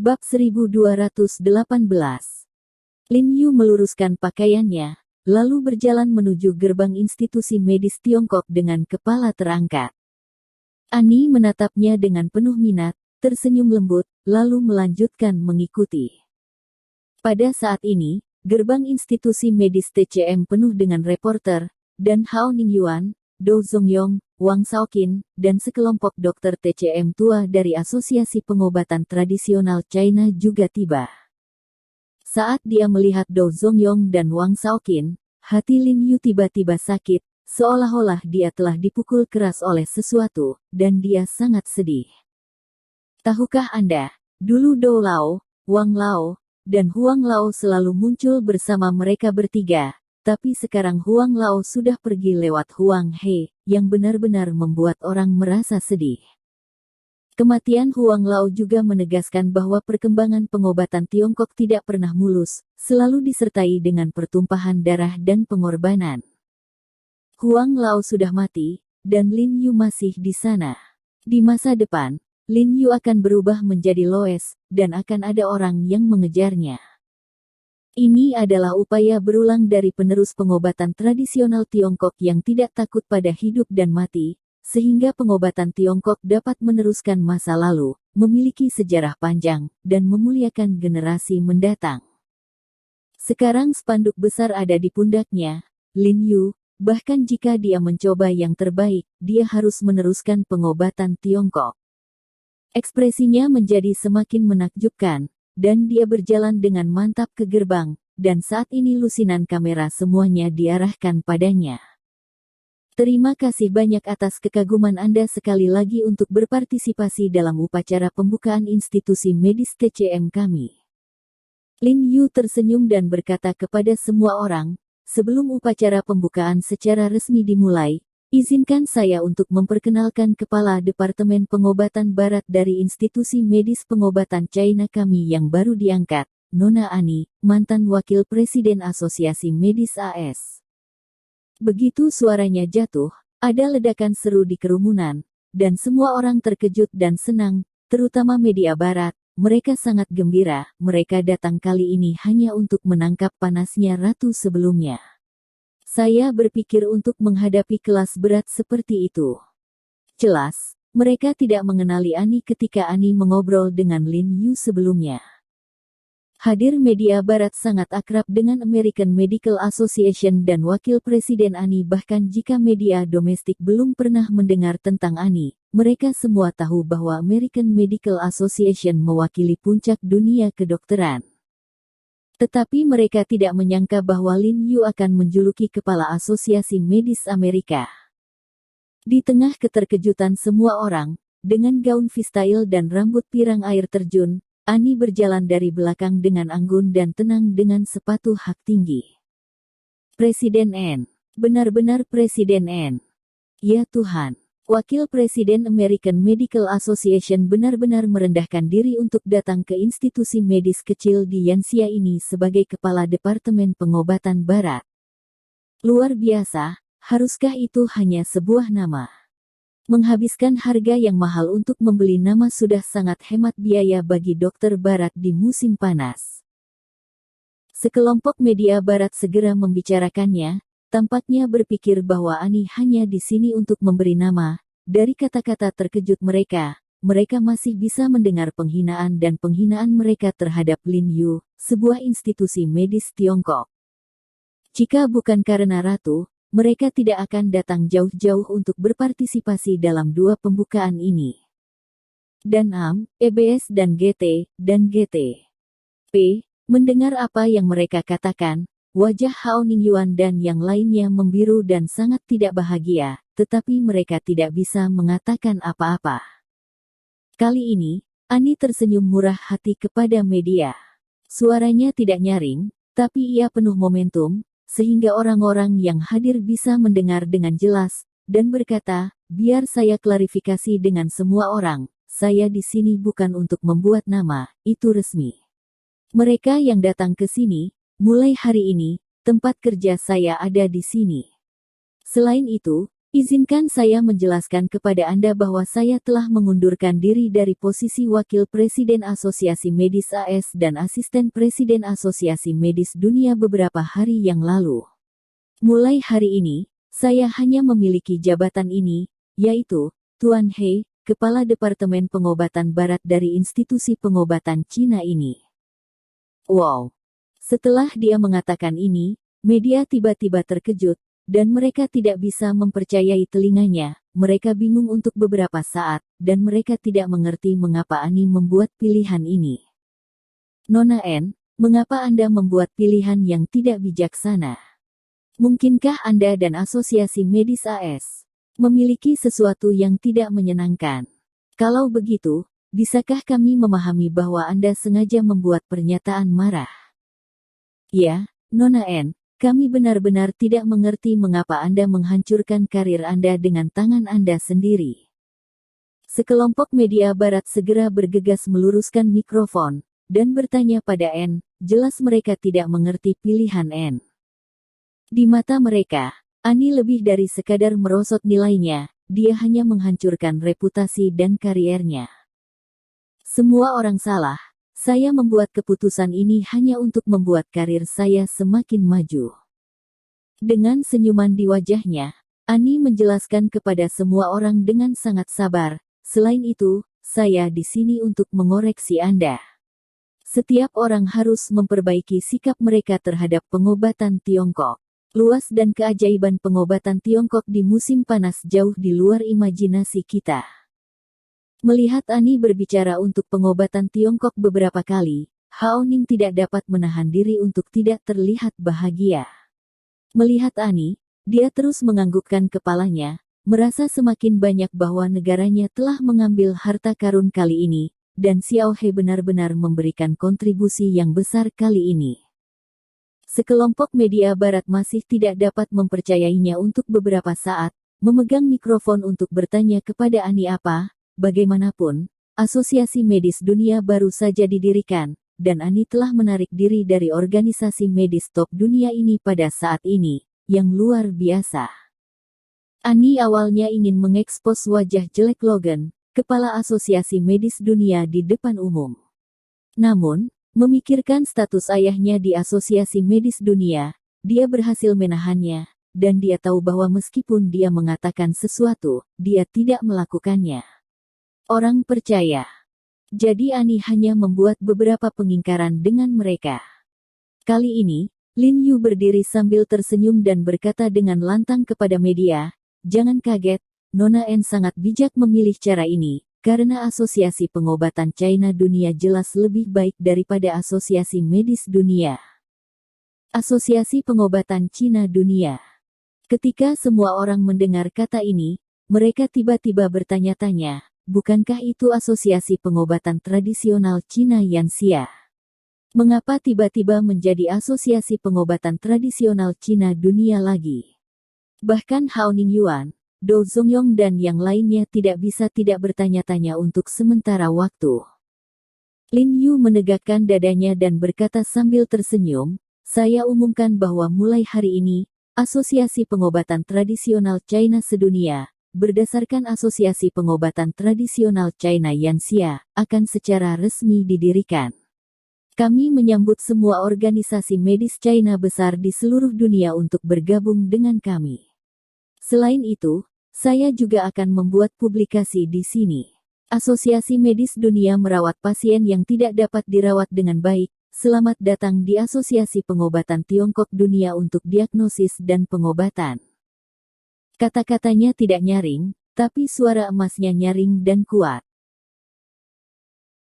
Bab 1218. Lin Yu meluruskan pakaiannya, lalu berjalan menuju gerbang institusi medis Tiongkok dengan kepala terangkat. Ani menatapnya dengan penuh minat, tersenyum lembut, lalu melanjutkan mengikuti. Pada saat ini, gerbang institusi medis TCM penuh dengan reporter, dan Hao Ningyuan, Do Zongyong, Wang Shaoqin, dan sekelompok dokter TCM tua dari Asosiasi Pengobatan Tradisional China juga tiba. Saat dia melihat Do Zongyong dan Wang Shaoqin, hati Lin Yu tiba-tiba sakit, seolah-olah dia telah dipukul keras oleh sesuatu, dan dia sangat sedih. Tahukah Anda, dulu Do Lao, Wang Lao, dan Huang Lao selalu muncul bersama mereka bertiga, tapi sekarang Huang Lao sudah pergi lewat Huang He, yang benar-benar membuat orang merasa sedih. Kematian Huang Lao juga menegaskan bahwa perkembangan pengobatan Tiongkok tidak pernah mulus, selalu disertai dengan pertumpahan darah dan pengorbanan. Huang Lao sudah mati, dan Lin Yu masih di sana. Di masa depan, Lin Yu akan berubah menjadi Loes, dan akan ada orang yang mengejarnya. Ini adalah upaya berulang dari penerus pengobatan tradisional Tiongkok yang tidak takut pada hidup dan mati, sehingga pengobatan Tiongkok dapat meneruskan masa lalu, memiliki sejarah panjang, dan memuliakan generasi mendatang. Sekarang spanduk besar ada di pundaknya, Lin Yu, bahkan jika dia mencoba yang terbaik, dia harus meneruskan pengobatan Tiongkok. Ekspresinya menjadi semakin menakjubkan, dan dia berjalan dengan mantap ke gerbang, dan saat ini lusinan kamera semuanya diarahkan padanya. Terima kasih banyak atas kekaguman Anda sekali lagi untuk berpartisipasi dalam upacara pembukaan institusi medis TCM kami. Lin Yu tersenyum dan berkata kepada semua orang, sebelum upacara pembukaan secara resmi dimulai, izinkan saya untuk memperkenalkan Kepala Departemen Pengobatan Barat dari Institusi Medis Pengobatan China kami yang baru diangkat, Nona Ani, mantan Wakil Presiden Asosiasi Medis AS. Begitu suaranya jatuh, ada ledakan seru di kerumunan, dan semua orang terkejut dan senang, terutama media Barat. Mereka sangat gembira, mereka datang kali ini hanya untuk menangkap panasnya ratu sebelumnya. Saya berpikir untuk menghadapi kelas berat seperti itu. Jelas, mereka tidak mengenali Ani ketika Ani mengobrol dengan Lin Yu sebelumnya. Hadir media Barat sangat akrab dengan American Medical Association dan Wakil Presiden Ani, bahkan jika media domestik belum pernah mendengar tentang Ani, mereka semua tahu bahwa American Medical Association mewakili puncak dunia kedokteran. Tetapi mereka tidak menyangka bahwa Lin Yu akan menjuluki Kepala Asosiasi Medis Amerika. Di tengah keterkejutan semua orang, dengan gaun freestyle dan rambut pirang air terjun, Ani berjalan dari belakang dengan anggun dan tenang dengan sepatu hak tinggi. Presiden N. Benar-benar Presiden N. Ya Tuhan. Wakil Presiden American Medical Association benar-benar merendahkan diri untuk datang ke institusi medis kecil di Yanxia ini sebagai Kepala Departemen Pengobatan Barat. Luar biasa, haruskah itu hanya sebuah nama? Menghabiskan harga yang mahal untuk membeli nama sudah sangat hemat biaya bagi dokter Barat di musim panas. Sekelompok media Barat segera membicarakannya. Tampaknya berpikir bahwa Ani hanya di sini untuk memberi nama. Dari kata-kata terkejut mereka, mereka masih bisa mendengar penghinaan dan penghinaan mereka terhadap Lin Yu, sebuah institusi medis Tiongkok. Jika bukan karena ratu, mereka tidak akan datang jauh-jauh untuk berpartisipasi dalam dua pembukaan ini. Dan EBS dan GT. Mendengar apa yang mereka katakan, wajah Hao Ningyuan dan yang lainnya membiru dan sangat tidak bahagia, tetapi mereka tidak bisa mengatakan apa-apa. Kali ini, Ani tersenyum murah hati kepada media. Suaranya tidak nyaring, tapi ia penuh momentum, sehingga orang-orang yang hadir bisa mendengar dengan jelas, dan berkata, biar saya klarifikasi dengan semua orang, saya di sini bukan untuk membuat nama, itu resmi. Mereka yang datang ke sini, mulai hari ini, tempat kerja saya ada di sini. Selain itu, Izinkan saya menjelaskan kepada Anda bahwa saya telah mengundurkan diri dari posisi Wakil Presiden Asosiasi Medis AS dan Asisten Presiden Asosiasi Medis Dunia beberapa hari yang lalu. Mulai hari ini, saya hanya memiliki jabatan ini, yaitu Tuan He, Kepala Departemen Pengobatan Barat dari institusi pengobatan Cina ini. Wow! Setelah dia mengatakan ini, media tiba-tiba terkejut, dan mereka tidak bisa mempercayai telinganya. Mereka bingung untuk beberapa saat, dan mereka tidak mengerti mengapa Ani membuat pilihan ini. Nona N, mengapa Anda membuat pilihan yang tidak bijaksana? Mungkinkah Anda dan Asosiasi Medis AS memiliki sesuatu yang tidak menyenangkan? Kalau begitu, bisakah kami memahami bahwa Anda sengaja membuat pernyataan marah? Ya, Nona N. Kami benar-benar tidak mengerti mengapa Anda menghancurkan karir Anda dengan tangan Anda sendiri. Sekelompok media barat segera bergegas meluruskan mikrofon, dan bertanya pada N, jelas mereka tidak mengerti pilihan N. Di mata mereka, Ani lebih dari sekadar merosot nilainya, dia hanya menghancurkan reputasi dan kariernya. Semua orang salah. Saya membuat keputusan ini hanya untuk membuat karir saya semakin maju. Dengan senyuman di wajahnya, Ani menjelaskan kepada semua orang dengan sangat sabar, selain itu, saya di sini untuk mengoreksi Anda. Setiap orang harus memperbaiki sikap mereka terhadap pengobatan Tiongkok. Luas dan keajaiban pengobatan Tiongkok di musim panas jauh di luar imajinasi kita. Melihat Ani berbicara untuk pengobatan Tiongkok beberapa kali, Hao Ning tidak dapat menahan diri untuk tidak terlihat bahagia. Melihat Ani, dia terus menganggukkan kepalanya, merasa semakin banyak bahwa negaranya telah mengambil harta karun kali ini, dan Xiao He benar-benar memberikan kontribusi yang besar kali ini. Sekelompok media barat masih tidak dapat mempercayainya untuk beberapa saat, memegang mikrofon untuk bertanya kepada Ani apa. Bagaimanapun, Asosiasi Medis Dunia baru saja didirikan, dan Ani telah menarik diri dari organisasi medis top dunia ini pada saat ini, yang luar biasa. Ani awalnya ingin mengekspos wajah jelek Logan, Kepala Asosiasi Medis Dunia di depan umum. Namun, memikirkan status ayahnya di Asosiasi Medis Dunia, dia berhasil menahannya, dan dia tahu bahwa meskipun dia mengatakan sesuatu, dia tidak melakukannya. Orang percaya. Jadi Ani hanya membuat beberapa pengingkaran dengan mereka. Kali ini, Lin Yu berdiri sambil tersenyum dan berkata dengan lantang kepada media, "Jangan kaget, Nona N sangat bijak memilih cara ini, karena Asosiasi Pengobatan China Dunia jelas lebih baik daripada Asosiasi Medis Dunia." Asosiasi Pengobatan Cina Dunia. Ketika semua orang mendengar kata ini, mereka tiba-tiba bertanya-tanya, bukankah itu Asosiasi Pengobatan Tradisional Cina Yanxia? Mengapa tiba-tiba menjadi Asosiasi Pengobatan Tradisional Cina Dunia lagi? Bahkan Hao Ningyuan, Dou Zongyong dan yang lainnya tidak bisa tidak bertanya-tanya untuk sementara waktu. Lin Yu menegakkan dadanya dan berkata sambil tersenyum, "Saya umumkan bahwa mulai hari ini, Asosiasi Pengobatan Tradisional China Sedunia, berdasarkan Asosiasi Pengobatan Tradisional China Yanxia, akan secara resmi didirikan. Kami menyambut semua organisasi medis China besar di seluruh dunia untuk bergabung dengan kami. Selain itu, saya juga akan membuat publikasi di sini. Asosiasi Medis Dunia merawat pasien yang tidak dapat dirawat dengan baik. Selamat datang di Asosiasi Pengobatan Tiongkok Dunia untuk diagnosis dan pengobatan." Kata-katanya tidak nyaring, tapi suara emasnya nyaring dan kuat.